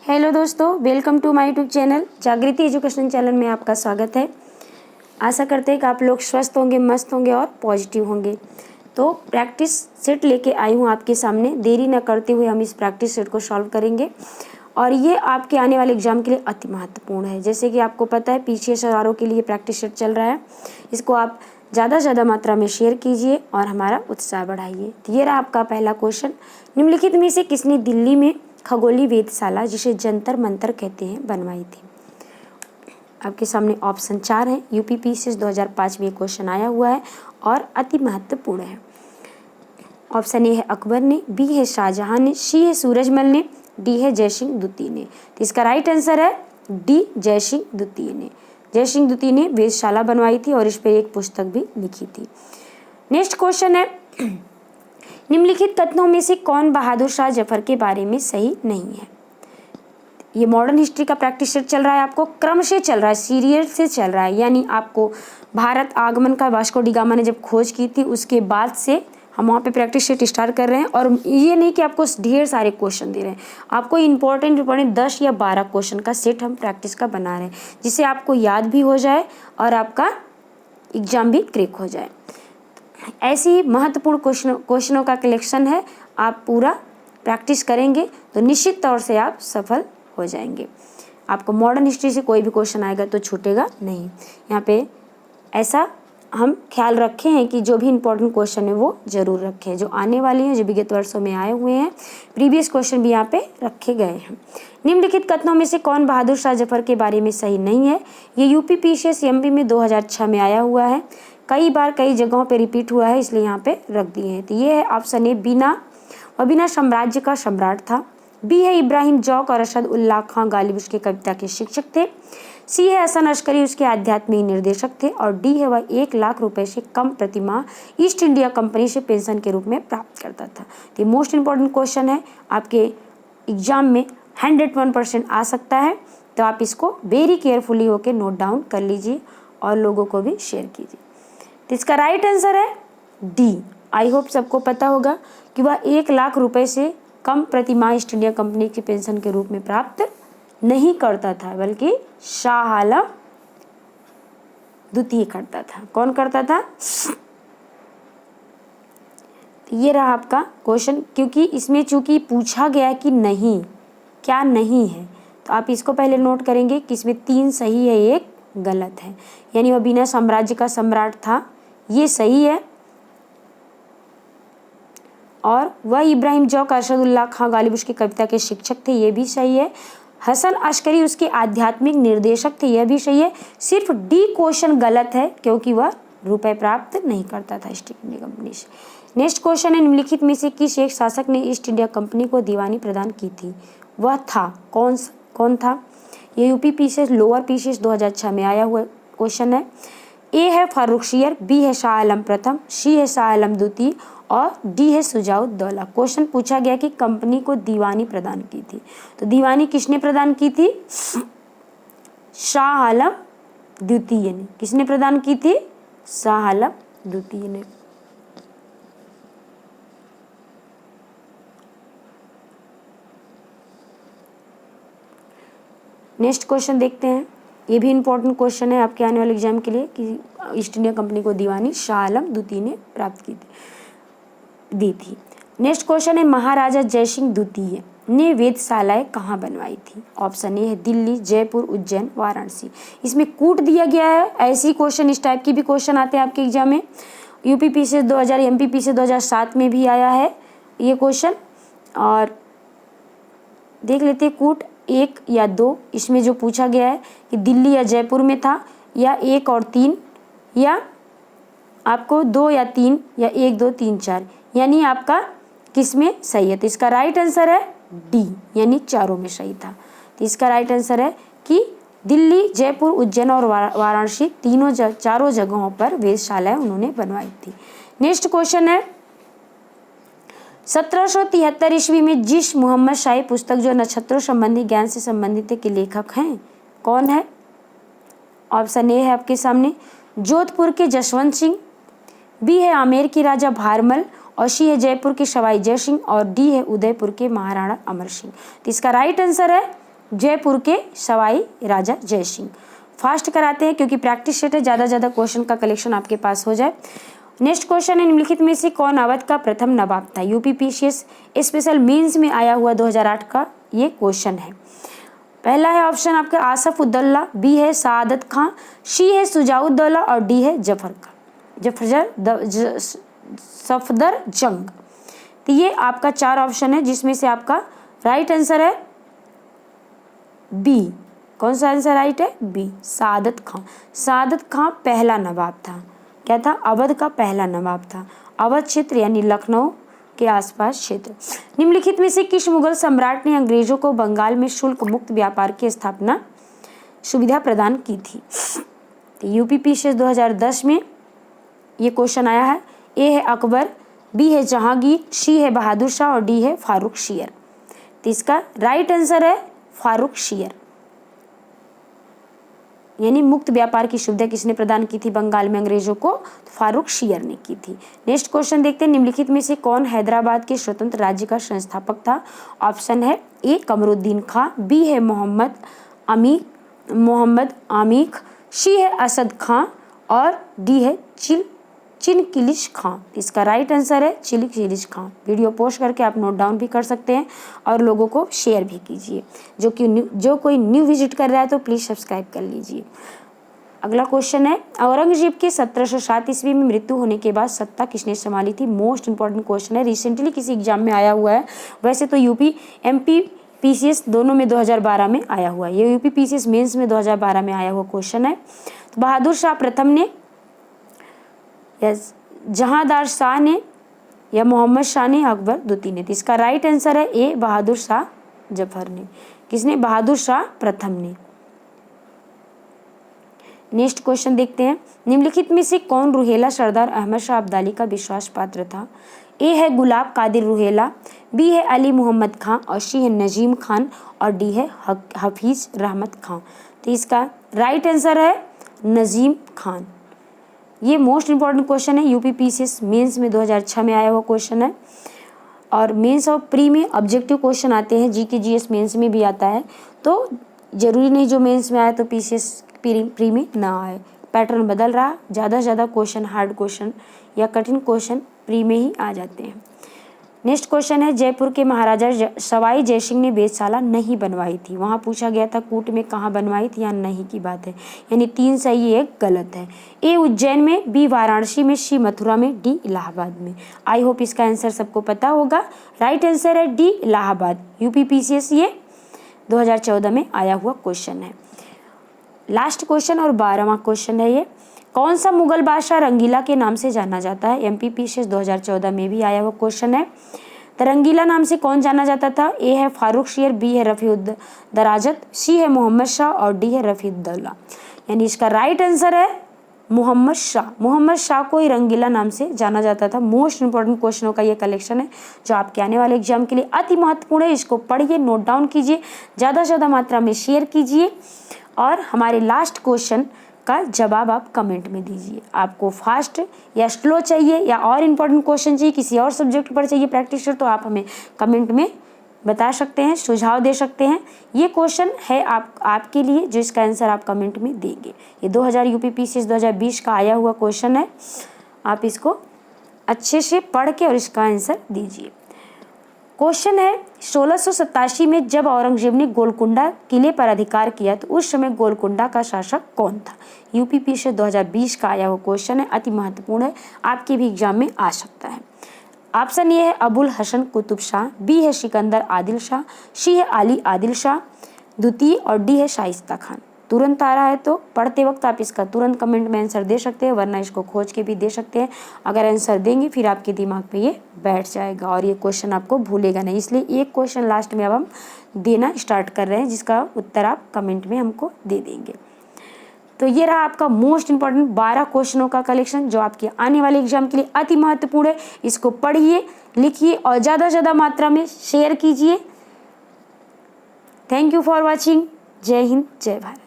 Hello दोस्तों, welcome to my YouTube channel Jagriti education channel में आपका स्वागत है। आशा करते हैं कि आप लोग स्वस्थ होंगे, मस्त होंगे और पॉजिटिव होंगे। तो प्रैक्टिस सेट लेके आई हूँ आपके सामने। देरी न करते हुए हम इस प्रैक्टिस सेट को सॉल्व करेंगे और ये आपके आने वाले एग्जाम के लिए अति महत्वपूर्ण है। जैसे कि आपको पता है, पीछे सवालों के लिए प्रैक्टिस सेट चल रहा है। इसको आप ज़्यादा से ज़्यादा मात्रा में शेयर कीजिए और हमारा उत्साह बढ़ाइए। तो ये रहा आपका पहला क्वेश्चन। निम्नलिखित में से किसने दिल्ली में खगोलीय वेधशाला, जिसे जंतर मंतर कहते हैं, बनवाई थी? आपके सामने ऑप्शन 4 है। यूपीपीसीएस 2005 में क्वेश्चन आया हुआ है और अति महत्वपूर्ण है। ऑप्शन ए है अकबर ने, बी है शाहजहां ने, सी है सूरजमल ने, डी है जयसिंह द्वितीय ने। तो इसका राइट आंसर है डी, जयसिंह द्वितीय ने। जयसिंह द्वितीय ने वेधशाला बनवाई थी और इस पर एक पुस्तक भी लिखी थी। नेक्स्ट क्वेश्चन है, निम्नलिखित कथनों में से कौन बहादुर शाह जफर के बारे में सही नहीं है? ये मॉडर्न हिस्ट्री का प्रैक्टिस सेट चल रहा है, आपको क्रम से चल रहा है, सीरियल से चल रहा है। यानी आपको भारत आगमन का वास्को डी गामा ने जब खोज की थी उसके बाद से हम वहाँ पे प्रैक्टिस सेट स्टार्ट कर रहे हैं। और ये नहीं कि आपको ढेर सारे क्वेश्चन दे रहे हैं, आपको इंपॉर्टेंट 10 या 12 क्वेश्चन का सेट हम प्रैक्टिस का बना रहे हैं, जिससे आपको याद भी हो जाए और आपका एग्जाम भी क्रैक हो जाए। ऐसी ही महत्वपूर्ण क्वेश्चनों का कलेक्शन है। आप पूरा प्रैक्टिस करेंगे तो निश्चित तौर से आप सफल हो जाएंगे। आपको मॉडर्न हिस्ट्री से कोई भी क्वेश्चन आएगा तो छूटेगा नहीं। यहाँ पे ऐसा हम ख्याल रखे हैं कि जो भी इम्पोर्टेंट क्वेश्चन है वो जरूर रखें, जो आने वाले हैं, जो विगत वर्षों में आए हुए हैं। प्रीवियस क्वेश्चन भी यहाँ पे रखे गए हैं। निम्नलिखित कथनों में से कौन बहादुर शाह जफर के बारे में सही नहीं है? ये यूपीपीसीएस एमपी में 2006 में आया हुआ है, कई बार कई जगहों पे रिपीट हुआ है, इसलिए यहाँ पे रख दिए हैं। तो ये है ऑप्शन ए बीना, और बिना साम्राज्य का सम्राट था। बी है इब्राहिम जौक और अरशद उल्लाह खां गालिब उसके कविता के शिक्षक थे। सी है हसन अश्करी उसके आध्यात्मिक निर्देशक थे। और डी है वह 1 लाख रुपए से कम प्रतिमाह ईस्ट इंडिया कंपनी से पेंशन के रूप में प्राप्त करता था। तो ये मोस्ट इंपॉर्टेंट क्वेश्चन है, आपके एग्जाम में 101% आ सकता है। तो आप इसको वेरी केयरफुली होकर नोट डाउन कर लीजिए और लोगों को भी शेयर कीजिए। तो इसका राइट आंसर है डी। आई होप सबको पता होगा कि वह 1 लाख रुपए से कम प्रतिमाह ईस्ट इंडिया कंपनी की पेंशन के रूप में प्राप्त नहीं करता था, बल्कि शाह आलम द्वितीय करता था। कौन करता था? ये रहा आपका क्वेश्चन। क्योंकि इसमें चूंकि पूछा गया कि नहीं, क्या नहीं है, तो आप इसको पहले नोट करेंगे कि इसमें 3 सही है, 1 गलत है। यानी वह बिना साम्राज्य का सम्राट था, ये सही है। और वह इब्राहिम जौक अरशदुल्लाह खां गालिब उसकी कविता के शिक्षक थे, ये भी सही है। हसन अश्करी उसके आध्यात्मिक निर्देशक थे, यह भी सही है। सिर्फ डी क्वेश्चन गलत है, क्योंकि वह रुपए प्राप्त नहीं करता था ईस्ट इंडिया कंपनी से। नेक्स्ट क्वेश्चन है, निम्नलिखित में से किस एक शासक ने ईस्ट इंडिया कंपनी को दीवानी प्रदान की थी? वह था कौन था? ये यूपीपीसीएस लोअर पीसीएस 2006 में आया हुआ क्वेश्चन है। ए है फारुखशियर, बी है शाह आलम प्रथम, सी है शाह आलम द्वितीय और डी है शुजाउद्दौला। क्वेश्चन पूछा गया कि कंपनी को दीवानी प्रदान की थी, तो दीवानी किसने प्रदान की थी? शाह आलम द्वितीय ने। किसने प्रदान की थी? शाह आलम द्वितीय ने। नेक्स्ट क्वेश्चन देखते हैं। ये भी इंपॉर्टेंट क्वेश्चन है आपके आने वाले एग्जाम के लिए कि ईस्ट इंडिया कंपनी को दीवानी शाह आलम द्वितीय ने प्राप्त की दी थी। नेक्स्ट क्वेश्चन है, महाराजा जयसिंह द्वितीय ने वेधशालाएं कहाँ बनवाई थी? ऑप्शन ए है दिल्ली, जयपुर, उज्जैन, वाराणसी। इसमें कूट दिया गया है। ऐसी क्वेश्चन, इस टाइप की भी क्वेश्चन आते हैं आपके एग्जाम में। यूपीपीसीएस 2000, एमपीपीसीएस 2007 में भी आया है ये क्वेश्चन। और देख लेते हैं कूट 1 या 2। इसमें जो पूछा गया है कि दिल्ली या जयपुर में था, या 1 और 3, या आपको 2 या 3, या 1, 2, 3, 4, यानी आपका किस में सही है? तो इसका राइट आंसर है डी, यानी चारों में सही था। तो इसका राइट आंसर है कि दिल्ली, जयपुर, उज्जैन और वाराणसी चारों जगहों पर वेधशालाएं उन्होंने बनवाई थी। नेक्स्ट क्वेश्चन है, 1773 ईस्वी में जिस मोहम्मद शाही पुस्तक जो नक्षत्रों संबंधी ज्ञान से संबंधित है के लेखक हैं? कौन है? ऑप्शन ए है आपके सामने जोधपुर के जसवंत सिंह, बी है आमेर की राजा भारमल, और सी है जयपुर के सवाई जय सिंह, और डी है उदयपुर के महाराणा अमर सिंह। तो इसका राइट आंसर है जयपुर के सवाई राजा जय सिंह। फास्ट कराते हैं क्योंकि प्रैक्टिस सेट है, ज़्यादा क्वेश्चन का कलेक्शन आपके पास हो जाए। नेक्स्ट क्वेश्चन है, निम्नलिखित में से कौन अवध का प्रथम नवाब था? यूपीपीसीएस स्पेशल मेंस में आया हुआ 2008 का ये क्वेश्चन है। पहला है ऑप्शन आपका आसफ उद्दौला, बी है सादत खां, सी है शुजाउद्दौला और डी है सफदर जंग। तो ये आपका 4 ऑप्शन है जिसमें से आपका राइट आंसर है बी। कौन सा आंसर राइट है? बी, सादत खां। सादत खां पहला नवाब था। क्या था? अवध का पहला नवाब था। अवध क्षेत्र यानी लखनऊ के आसपास क्षेत्र। निम्नलिखित में से किस मुगल सम्राट ने अंग्रेजों को बंगाल में शुल्क मुक्त व्यापार की स्थापना सुविधा प्रदान की थी? तो यूपीपीसीएस 2010 में ये क्वेश्चन आया है। ए है अकबर, बी है जहांगीर, सी है बहादुर शाह और डी है फारूक शेर। तो इसका राइट आंसर है फारूक शेर। यानी मुक्त व्यापार की सुविधा किसने प्रदान की थी बंगाल में अंग्रेजों को? तो फारूक शेर ने की थी। नेक्स्ट क्वेश्चन देखते हैं, निम्नलिखित में से कौन हैदराबाद के स्वतंत्र राज्य का संस्थापक था? ऑप्शन है ए कमरुद्दीन खां, बी है मोहम्मद आमीख, सी है असद खां और डी है चिनकिलिश खां। इसका राइट आंसर है चिनकिलिश खां। वीडियो पोस्ट करके आप नोट डाउन भी कर सकते हैं और लोगों को शेयर भी कीजिए। जो कोई न्यू विजिट कर रहा है तो प्लीज़ सब्सक्राइब कर लीजिए। अगला क्वेश्चन है, औरंगजेब के 1707 ईस्वी में मृत्यु होने के बाद सत्ता किसने संभाली थी? मोस्ट इंपॉर्टेंट क्वेश्चन है, रिसेंटली किसी एग्जाम में आया हुआ है। वैसे तो यूपी MP PCS दोनों में 2012 में आया हुआ है। ये यूपी PCS मेंस में 2012 में आया हुआ क्वेश्चन है। तो बहादुर शाह प्रथम ने या जहांदार शाह ने या मोहम्मद शाह ने, अकबर द्वितीय ने? तो इसका राइट आंसर है ए बहादुर शाह जफर ने। किसने? बहादुर शाह प्रथम ने। नेक्स्ट क्वेश्चन देखते हैं, निम्नलिखित में से कौन रुहेला सरदार अहमद शाह अब्दाली का विश्वास पात्र था? ए है गुलाब कादिर रुहेला, बी है अली मोहम्मद खां और सी है नजीम खान और डी है हफीज रहमत खां। तो इसका राइट आंसर है नजीम खान। ये मोस्ट इंपॉर्टेंट क्वेश्चन है, यूपीपीसीएस मेंस में 2006 में आया हुआ क्वेश्चन है। और मेंस और प्री में ऑब्जेक्टिव क्वेश्चन आते हैं, जीके जीएस मेंस में भी आता है। तो जरूरी नहीं जो मेंस में आए तो पीसीएस प्री में ना आए। पैटर्न बदल रहा, ज़्यादा से ज़्यादा क्वेश्चन हार्ड क्वेश्चन या कठिन क्वेश्चन प्री में ही आ जाते हैं। नेक्स्ट क्वेश्चन है, जयपुर के महाराजा सवाई जयसिंह ने वेधशाला नहीं बनवाई थी। वहाँ पूछा गया था कूट में कहाँ बनवाई थी या नहीं की बात है, यानी 3 सही 1 गलत है। ए उज्जैन में, बी वाराणसी में, सी मथुरा में, डी इलाहाबाद में। आई होप इसका आंसर सबको पता होगा। राइट आंसर है डी इलाहाबाद। यूपीपीसीएस ये 2014 में आया हुआ क्वेश्चन है। लास्ट क्वेश्चन और 12वां क्वेश्चन है ये, कौन सा मुगल बादशाह रंगीला के नाम से जाना जाता है? एमपीपीसीएस 2014 में भी आया हुआ क्वेश्चन है। तो रंगीला नाम से कौन जाना जाता था? ए है फारूक शेर, बी है रफ़ी-उद-दराजत, सी है मोहम्मद शाह और डी है रफ़ी-उद-दौला। यानी इसका राइट आंसर है मोहम्मद शाह। मोहम्मद शाह को ही रंगीला नाम से जाना जाता था। मोस्ट इंपॉर्टेंट क्वेश्चनों का ये कलेक्शन है जो आपके आने वाले एग्जाम के लिए अति महत्वपूर्ण है। इसको पढ़िए, नोट डाउन कीजिए, ज़्यादा से ज़्यादा मात्रा में शेयर कीजिए और हमारे लास्ट क्वेश्चन का जवाब आप कमेंट में दीजिए। आपको फास्ट या स्लो चाहिए या और इम्पोर्टेंट क्वेश्चन चाहिए, किसी और सब्जेक्ट पर चाहिए प्रैक्टिस, तो आप हमें कमेंट में बता सकते हैं, सुझाव दे सकते हैं। ये क्वेश्चन है आपके लिए जो इसका आंसर आप कमेंट में देंगे। ये 2000 यूपीपीसीएस 2020 का आया हुआ क्वेश्चन है। आप इसको अच्छे से पढ़ के और इसका आंसर दीजिए। क्वेश्चन है, 1687 में जब औरंगजेब ने गोलकुंडा किले पर अधिकार किया तो उस समय गोलकुंडा का शासक कौन था? यूपीपीसीएस 2020 का आया हुआ क्वेश्चन है, अति महत्वपूर्ण है, आपके भी एग्जाम में आ सकता है। ऑप्शन ए है अबुल हसन कुतुब शाह, बी है सिकंदर आदिल शाह, सी है अली आदिल शाह द्वितीय और डी है शाइस्ता खान। तुरंत आ रहा है तो पढ़ते वक्त आप इसका तुरंत कमेंट में आंसर दे सकते हैं, वरना इसको खोज के भी दे सकते हैं। अगर आंसर देंगे फिर आपके दिमाग पे ये बैठ जाएगा और ये क्वेश्चन आपको भूलेगा नहीं। इसलिए एक क्वेश्चन लास्ट में अब हम देना स्टार्ट कर रहे हैं जिसका उत्तर आप कमेंट में हमको दे देंगे। तो ये रहा आपका मोस्ट इंपॉर्टेंट 12 क्वेश्चनों का कलेक्शन जो आपके आने वाले एग्जाम के लिए अति महत्वपूर्ण है। इसको पढ़िए, लिखिए और ज़्यादा से ज़्यादा मात्रा में शेयर कीजिए। Thank you for watching. जय हिंद, जय भारत।